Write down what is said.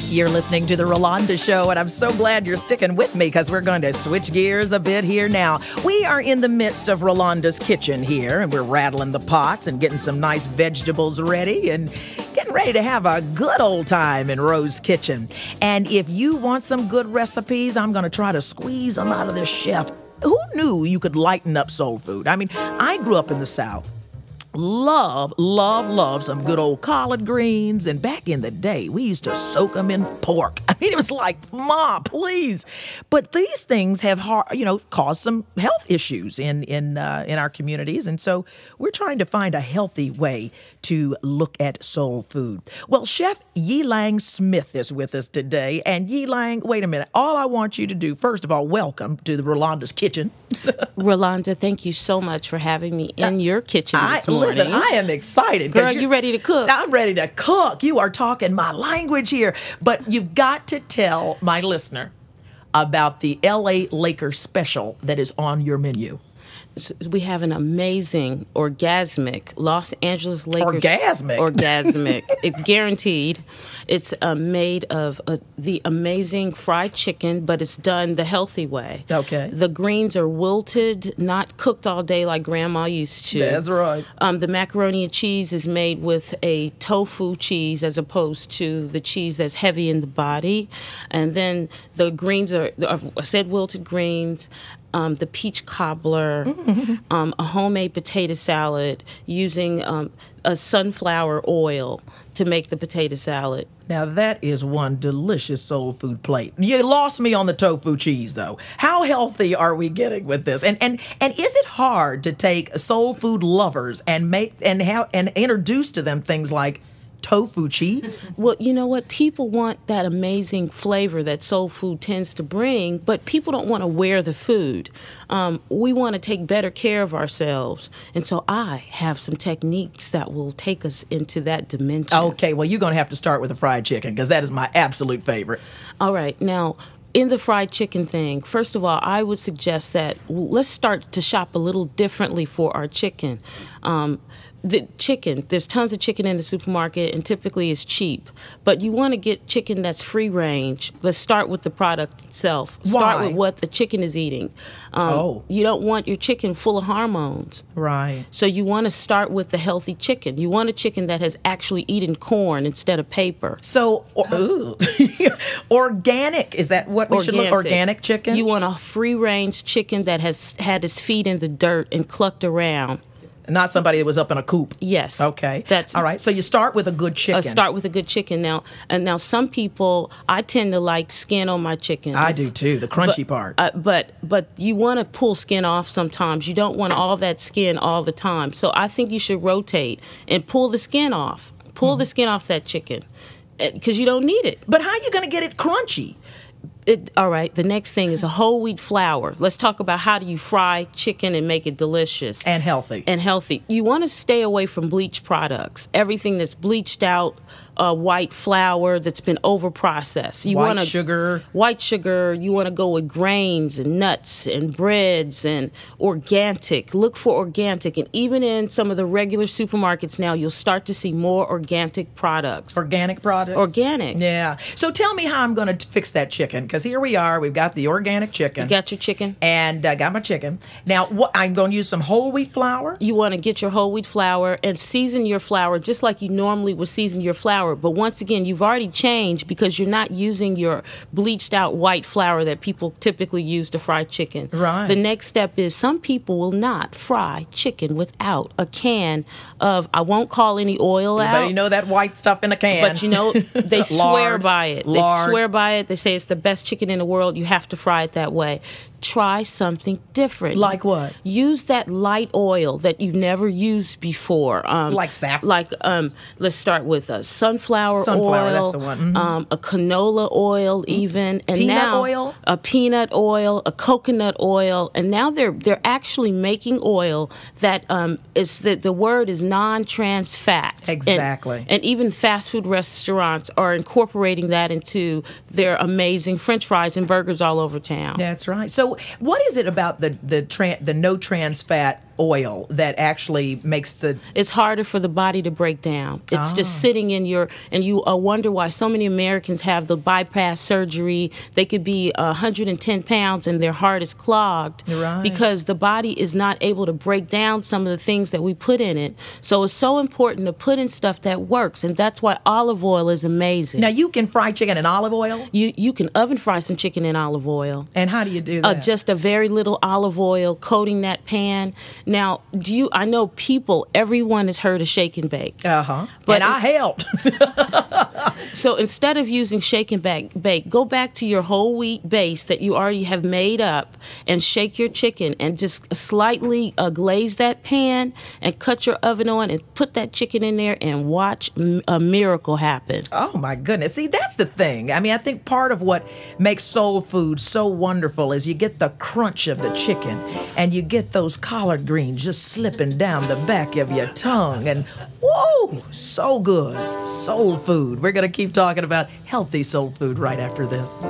You're listening to The Rolonda Show, and I'm so glad you're sticking with me because we're going to switch gears a bit here now. We are in the midst of Rolonda's kitchen here, and we're rattling the pots and getting some nice vegetables ready and getting ready to have a good old time in Ro's kitchen. And if you want some good recipes, I'm going to try to squeeze them out of this chef. Who knew you could lighten up soul food? I mean, I grew up in the South. Love some good old collard greens. And back in the day, we used to soak them in pork. I mean, it was like, Ma, please. But these things have, caused some health issues in our communities. And so we're trying to find a healthy way to look at soul food. Well, Chef Yi-Lang Smith is with us today. And Yi-Lang, wait a minute. All I want you to do, first of all, welcome to the Rolonda's kitchen. Rolonda, thank you so much for having me in your kitchen this morning. Listen, I am excited. Girl, you ready to cook? I'm ready to cook. You are talking my language here. But you've got to tell my listener about the LA Lakers special that is on your menu. We have an amazing, orgasmic Los Angeles Lakers. Orgasmic? It's guaranteed. It's made of the amazing fried chicken, but it's done the healthy way. Okay. The greens are wilted, not cooked all day like Grandma used to. That's right. The macaroni and cheese is made with a tofu cheese as opposed to the cheese that's heavy in the body. And then the greens are, I said wilted greens. The peach cobbler, a homemade potato salad using a sunflower oil to make the potato salad. Now, that is one delicious soul food plate. You lost me on the tofu cheese, though. How healthy are we getting with this? And is it hard to take soul food lovers and introduce to them things like tofu cheese? Well, you know what? People want that amazing flavor that soul food tends to bring, but people don't want to wear the food. We want to take better care of ourselves. And so I have some techniques that will take us into that dimension. Okay, well, you're going to have to start with the fried chicken because that is my absolute favorite. All right. Now, in the fried chicken thing, first of all, I would suggest that let's start to shop a little differently for our chicken. The chicken, there's tons of chicken in the supermarket, and typically it's cheap. But you want to get chicken that's free range. Let's start with the product itself. Start with what the chicken is eating. You don't want your chicken full of hormones. Right. So you want to start with the healthy chicken. You want a chicken that has actually eaten corn instead of paper. So, organic, is that what we should look? Organic chicken? You want a free range chicken that has had its feet in the dirt and clucked around. Not somebody that was up in a coop. Yes. Okay. That's all right. So you start with a good chicken. Start with a good chicken. Now some people, I tend to like skin on my chicken. I do too, the crunchy part. But you want to pull skin off sometimes. You don't want all that skin all the time. So I think you should rotate and pull the skin off. Pull the skin off that chicken because you don't need it. But how are you going to get it crunchy? All right, the next thing is a whole wheat flour. Let's talk about how do you fry chicken and make it delicious. And healthy. You want to stay away from bleached products. Everything that's bleached out, white flour that's been over-processed. White sugar. You want to go with grains and nuts and breads and organic. Look for organic. And even in some of the regular supermarkets now, you'll start to see more organic products. Organic products? Organic. Yeah. So tell me how I'm going to fix that chicken, because here we are. We've got the organic chicken. You got your chicken? And I got my chicken. Now, I'm going to use some whole wheat flour? You want to get your whole wheat flour and season your flour just like you normally would season your flour. But once again, you've already changed because you're not using your bleached out white flour that people typically use to fry chicken. Right. The next step is some people will not fry chicken without a can of, I won't call any oil out. But you know that white stuff in a can. But you know, they swear by it. They swear by it. They say it's the best chicken in the world. You have to fry it that way. Try something different. Like what? Use that light oil that you've never used before. Like saffron? Let's start with a sunflower oil. That's the one. A canola oil even. And peanut oil? A peanut oil, a coconut oil. And now they're actually making oil that the word is non-trans fat. Exactly. And even fast food restaurants are incorporating that into their amazing French fries and burgers all over town. That's right. So what is it about the no trans fat oil that actually makes the... It's harder for the body to break down. It's just sitting in your, and you wonder why so many Americans have the bypass surgery. They could be 110 pounds and their heart is clogged because the body is not able to break down some of the things that we put in it. So it's so important to put in stuff that works, and that's why olive oil is amazing. Now, you can fry chicken in olive oil? You can oven fry some chicken in olive oil. And how do you do that? Just a very little olive oil coating that pan. Now, I know everyone has heard of shake and bake. But I helped. So instead of using shake and bake, go back to your whole wheat base that you already have made up and shake your chicken and just slightly glaze that pan and cut your oven on and put that chicken in there and watch a miracle happen. Oh, my goodness. See, that's the thing. I mean, I think part of what makes soul food so wonderful is you get the crunch of the chicken and you get those collard greens just slipping down the back of your tongue. And whoa, so good. Soul food. We're going to keep talking about healthy soul food right after this.